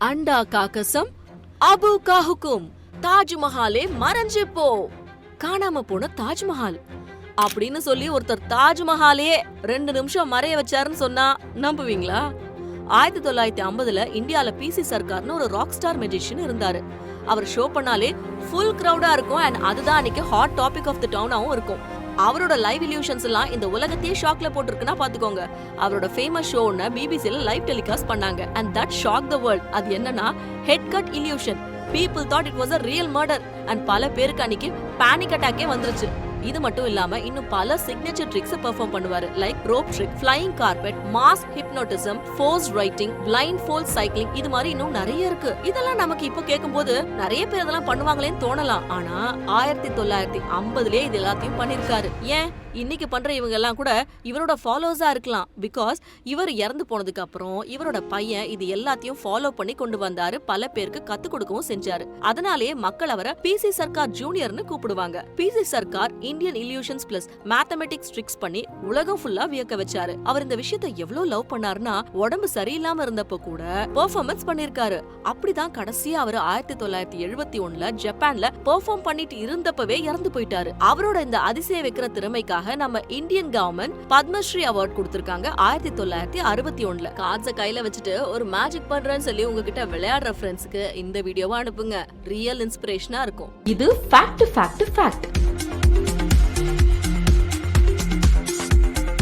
அண்டா காக்கசம் அபு காஹுக்கும் தாஜ்மஹாலே மறைஞ்சு போ. காணாம போன தாஜ்மஹால் அப்படின்னு சொல்லி ஒருத்தர் தாஜ்மஹாலே 2 நிமிஷம் மறைய வச்சாருன்னு சொன்னா நம்புவீங்களா? 1950ல இந்தியால பிசி சர்க்கார்னு ஒரு ராக் ஸ்டார் மெஜிஷியன் இருந்தாரு. அவர் ஷோ பண்ணாலே ஃபுல் கிரௌடா இருக்கும் அண்ட் அதுதான் அன்னைக்கு ஹாட் டாபிக் ஆஃப் தி டவுனாவும் இருக்கும். அவரோட லைவ் இல்யூஷன்ஸ் எல்லாம் இந்த உலகத்தையே ஷாக்ல போட்டுருக்குன்னா பாத்துக்கோங்க. அவரோட ஃபேமஸ் ஷோன்னு பிபிசில லைவ் டெலிகாஸ்ட் பண்ணாங்க and that shock the world. அது என்னன்னா head cut illusion. People thought it was a real murder and பல பேருக்கு அன்னைக்கு பேனிக் அட்டாக்கே வந்துருச்சு. இது மட்டும் இல்லாம இன்னும் பல சிக்னேச்சர் ட்ரிக்ஸ் பெர்ஃபார்ம் பண்ணுவாரு. Like rope trick, flying carpet, mass hypnotism, forced writing, blindfold cycling, இது மாதிரி இன்னும் நிறைய இருக்கு. இதெல்லாம் நமக்கு இப்போ கேட்கும்போது நிறைய பேர் இதெல்லாம் பண்ணுவாங்களேன்னு தோணலாம். ஆனா 1950லயே இது எல்லாத்தையும் பண்ணிருக்காரு. ஏன் இன்னைக்கு பண்ற இவங்க எல்லாம் கூட இவரோட ஃபாலோவர்ஸா இருக்கலாம். பிகாஸ் இவர் இறந்து போனதுக்கு அப்புறம் இவரோட பையன் இது எல்லாத்தையும் ஃபாலோ பண்ணி கொண்டு வந்தாரு. பல பேருக்கு கத்து கொடுக்கவும் செஞ்சாரு. அதனாலேயே மக்கள் அவரை பிசி சர்க்கார் ஜூனியர்னு கூப்பிடுவாங்க. PC Sorcar Indian illusions plus mathematics tricks பண்ணி உலகம் ஃபுல்லா வியக்க வச்சாரு. அவர் இந்த விஷயத்தை எவ்வளவு லவ் பண்ணாருன்னா உடம்பு சரியில்லாம இருந்தப்போ கூட பெர்ஃபார்மன்ஸ் பண்ணிருக்காரு. அப்படிதான் கடைசியா அவர் 1971ல ஜப்பான்ல பெர்ஃபார்ம் பண்ணிட்டு இருந்தப்பவே இறந்து போயிட்டாரு. அவரோட இந்த அதிசய வைக்கிற திறமைக்காக நம்ம இந்தியன் கவர்மெண்ட் பத்மஸ்ரீ அவார்ட் கொடுத்திருக்காங்க 1961ல. கார்ட்ஸ கையில வச்சுட்டு ஒரு மேஜிக் பண்றேன்னு சொல்லி உங்ககிட்ட விளையாடுற ஃப்ரெண்ட்ஸ்க்கு இந்த வீடியோவை அனுப்புங்க. ரியல் இன்ஸ்பிரேஷனா இருக்கும். இது ஃபேக்ட்.